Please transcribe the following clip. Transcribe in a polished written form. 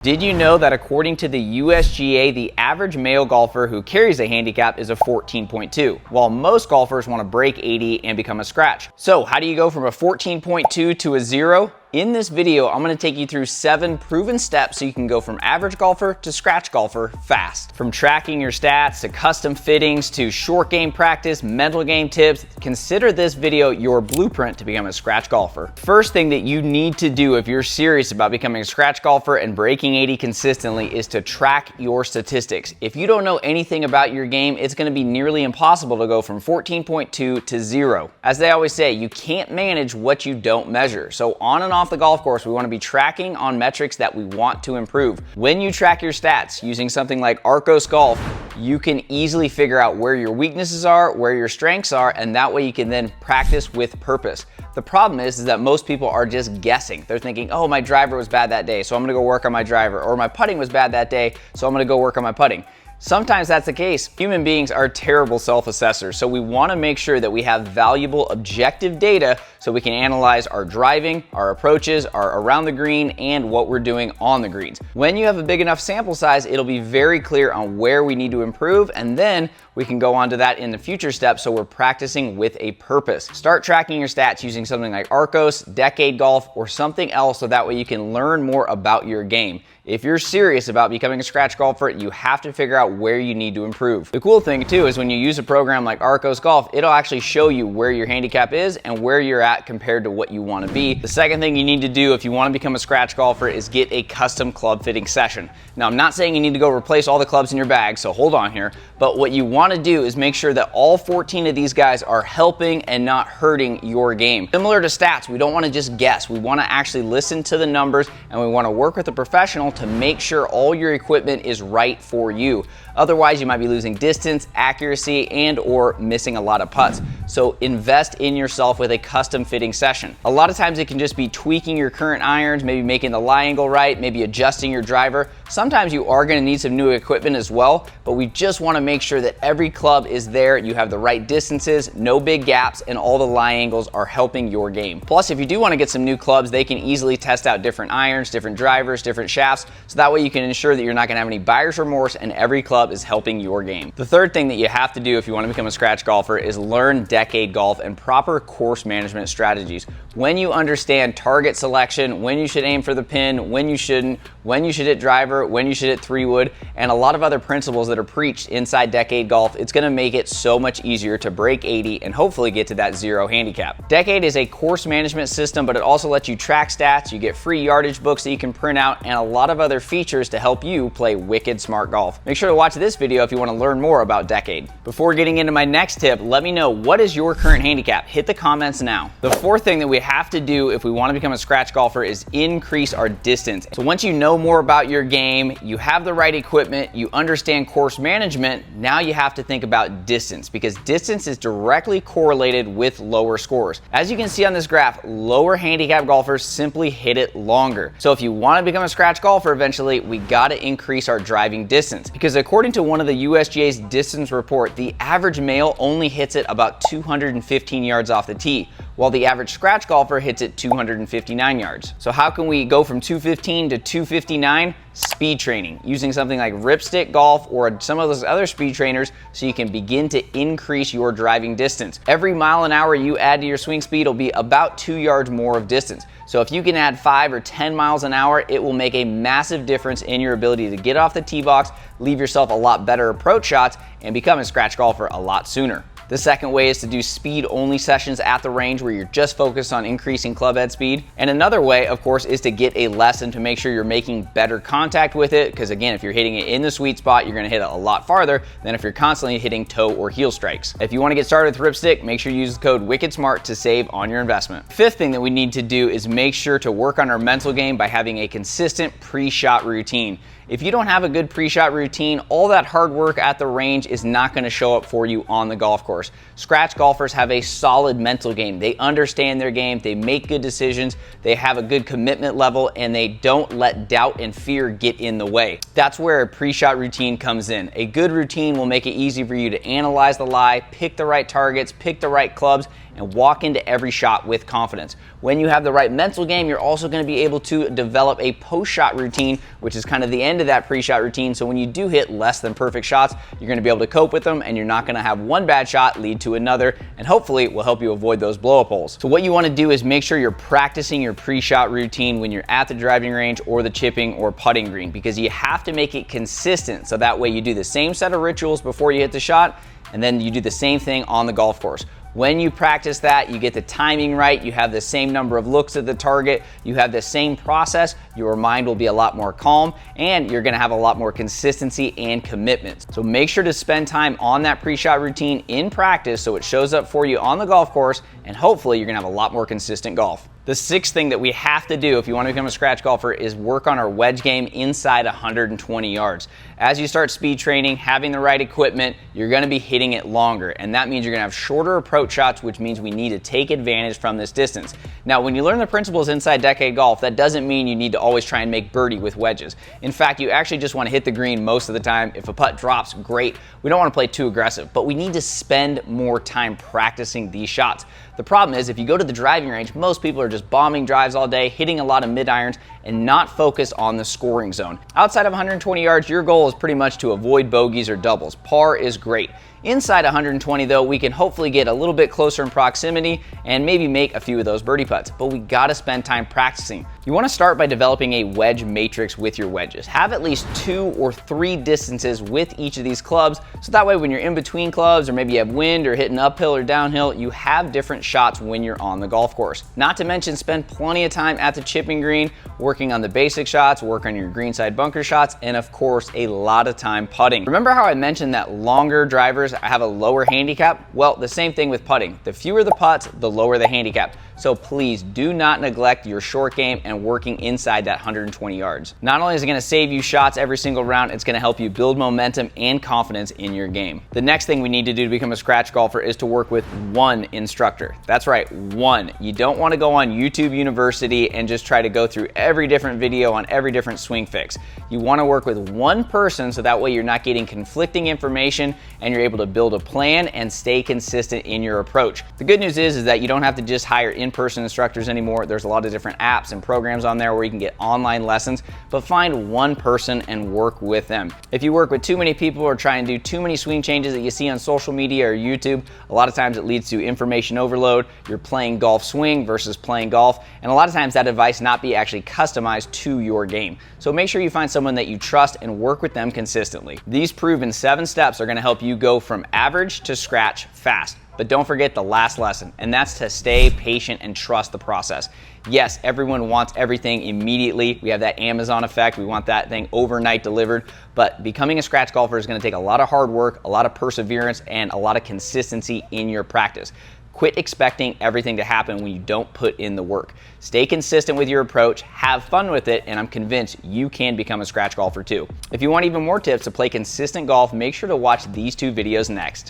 Did you know that according to the USGA, the average male golfer who carries a handicap is a 14.2, while most golfers want to break 80 and become a scratch? So how do you go from a 14.2 to a 0? In this video, I'm going to take you through 7 proven steps so you can go from average golfer to scratch golfer fast. From tracking your stats to custom fittings to short game practice, mental game tips, consider this video your blueprint to become a scratch golfer. First thing that you need to do if you're serious about becoming a scratch golfer and breaking 80 consistently is to track your statistics. If you don't know anything about your game, it's going to be nearly impossible to go from 14.2 to 0. As they always say, you can't manage what you don't measure. So on and off the golf course, we want to be tracking on metrics that we want to improve. When you track your stats using something like Arccos Golf, you can easily figure out where your weaknesses are, where your strengths are, and that way you can then practice with purpose. The problem is that most people are just guessing. They're thinking, oh, my driver was bad that day, so I'm gonna go work on my driver, or my putting was bad that day, so I'm gonna go work on my putting. Sometimes that's the case. Human beings are terrible self-assessors, so we want to make sure that we have valuable objective data so we can analyze our driving, our approaches, our around the green, and what we're doing on the greens. When you have a big enough sample size, it'll be very clear on where we need to improve, and then we can go on to that in the future steps so we're practicing with a purpose. Start tracking your stats using something like Arccos, Decade Golf, or something else so that way you can learn more about your game. If you're serious about becoming a scratch golfer, you have to figure out where you need to improve. The cool thing too is when you use a program like Arccos Golf, it'll actually show you where your handicap is and where you're at compared to what you want to be. The second thing you need to do if you want to become a scratch golfer is get a custom club fitting session. Now, I'm not saying you need to go replace all the clubs in your bag, so hold on here, but what you want to do is make sure that all 14 of these guys are helping and not hurting your game. Similar to stats, we don't want to just guess. We want to actually listen to the numbers, and we want to work with a professional to make sure all your equipment is right for you. Otherwise, you might be losing distance, accuracy, and or missing a lot of putts. So invest in yourself with a custom fitting session. A lot of times it can just be tweaking your current irons, maybe making the lie angle right, maybe adjusting your driver. Sometimes you are going to need some new equipment as well, but we just want to make sure that every club is there, you have the right distances, no big gaps, and all the lie angles are helping your game. Plus, if you do want to get some new clubs, they can easily test out different irons, different drivers, different shafts, so that way you can ensure that you're not going to have any buyer's remorse and every club is helping your game. The third thing that you have to do if you want to become a scratch golfer is learn Decade Golf and proper course management strategies. When you understand target selection, when you should aim for the pin, when you shouldn't, when you should hit driver, when you should hit 3-wood, and a lot of other principles that are preached inside Decade Golf, it's going to make it so much easier to break 80 and hopefully get to that 0 handicap. Decade is a course management system, but it also lets you track stats, you get free yardage books that you can print out, and a lot of other features to help you play wicked smart golf. Make sure to watch this video if you want to learn more about Decade. Before getting into my next tip, let me know, what is your current handicap? Hit the comments now. The fourth thing that we have to do if we want to become a scratch golfer is increase our distance. So once you know more about your game, you have the right equipment, you understand course management, now you have to think about distance, because distance is directly correlated with lower scores. As you can see on this graph, lower handicap golfers simply hit it longer. So if you want to become a scratch golfer eventually, we got to increase our driving distance, because according to one of the USGA's distance report, the average male only hits it about 215 yards off the tee, while the average scratch golfer hits it 259 yards. So how can we go from 215 to 259? Speed training, using something like Ripstick Golf or some of those other speed trainers so you can begin to increase your driving distance. Every mile an hour you add to your swing speed will be about 2 yards more of distance. So if you can add 5 or 10 miles an hour, it will make a massive difference in your ability to get off the tee box, leave yourself a lot better approach shots, and become a scratch golfer a lot sooner. The second way is to do speed-only sessions at the range where you're just focused on increasing club head speed. And another way, of course, is to get a lesson to make sure you're making better contact with it, because again, if you're hitting it in the sweet spot, you're going to hit it a lot farther than if you're constantly hitting toe or heel strikes. If you want to get started with Ripstick, make sure you use the code WICKEDSMART to save on your investment. Fifth thing that we need to do is make sure to work on our mental game by having a consistent pre-shot routine. If you don't have a good pre-shot routine, all that hard work at the range is not going to show up for you on the golf course. Scratch golfers have a solid mental game. They understand their game, they make good decisions, they have a good commitment level, and they don't let doubt and fear get in the way. That's where a pre-shot routine comes in. A good routine will make it easy for you to analyze the lie, pick the right targets, pick the right clubs, and walk into every shot with confidence. When you have the right mental game, you're also going to be able to develop a post-shot routine, which is kind of the end of that pre-shot routine. So when you do hit less than perfect shots, you're going to be able to cope with them, and you're not going to have one bad shot lead to another, and hopefully will help you avoid those blow-up holes. So what you want to do is make sure you're practicing your pre-shot routine when you're at the driving range or the chipping or putting green, because you have to make it consistent. So that way you do the same set of rituals before you hit the shot, and then you do the same thing on the golf course. When you practice that, you get the timing right, you have the same number of looks at the target, you have the same process, your mind will be a lot more calm, and you're gonna have a lot more consistency and commitment. So make sure to spend time on that pre-shot routine in practice so it shows up for you on the golf course, and hopefully you're gonna have a lot more consistent golf. The sixth thing that we have to do if you want to become a scratch golfer is work on our wedge game inside 120 yards. As you start speed training, having the right equipment, you're going to be hitting it longer, and that means you're going to have shorter approach shots, which means we need to take advantage from this distance. Now, when you learn the principles inside decade golf, that doesn't mean you need to always try and make birdie with wedges. In fact, you actually just want to hit the green most of the time. If a putt drops, great. We don't want to play too aggressive, but we need to spend more time practicing these shots. The problem is, if you go to the driving range, most people are just bombing drives all day, hitting a lot of mid-irons, and not focused on the scoring zone. Outside of 120 yards, your goal is pretty much to avoid bogeys or doubles. Par is great. Inside 120 though, we can hopefully get a little bit closer in proximity and maybe make a few of those birdie putts, but we gotta spend time practicing. You wanna start by developing a wedge matrix with your wedges. Have at least 2 or 3 distances with each of these clubs, so that way when you're in between clubs or maybe you have wind or hitting uphill or downhill, you have different shots when you're on the golf course. Not to mention, spend plenty of time at the chipping green, working on the basic shots, work on your greenside bunker shots, and of course, a lot of time putting. Remember how I mentioned that longer drivers have a lower handicap? Well, the same thing with putting. The fewer the putts, the lower the handicap. So please do not neglect your short game and working inside that 120 yards. Not only is it going to save you shots every single round, it's going to help you build momentum and confidence in your game. The next thing we need to do to become a scratch golfer is to work with one instructor. That's right, one. You don't want to go on YouTube University and just try to go through every different video on every different swing fix. You want to work with one person, so that way you're not getting conflicting information and you're able to build a plan and stay consistent in your approach. The good news is that you don't have to just hire in-person instructors anymore. There's a lot of different apps and programs on there where you can get online lessons, but find one person and work with them. If you work with too many people or try and do too many swing changes that you see on social media or YouTube, a lot of times it leads to information overload. You're playing golf swing versus playing golf, and a lot of times that advice not be actually customized to your game. So make sure you find someone that you trust and work with them consistently. These proven 7 steps are going to help you go from average to scratch fast. But don't forget the last lesson, and that's to stay patient and trust the process. Yes, everyone wants everything immediately. We have that Amazon effect. We want that thing overnight delivered. But becoming a scratch golfer is going to take a lot of hard work, a lot of perseverance, and a lot of consistency in your practice. Quit expecting everything to happen when you don't put in the work. Stay consistent with your approach, have fun with it, and I'm convinced you can become a scratch golfer too. If you want even more tips to play consistent golf, make sure to watch these 2 videos next.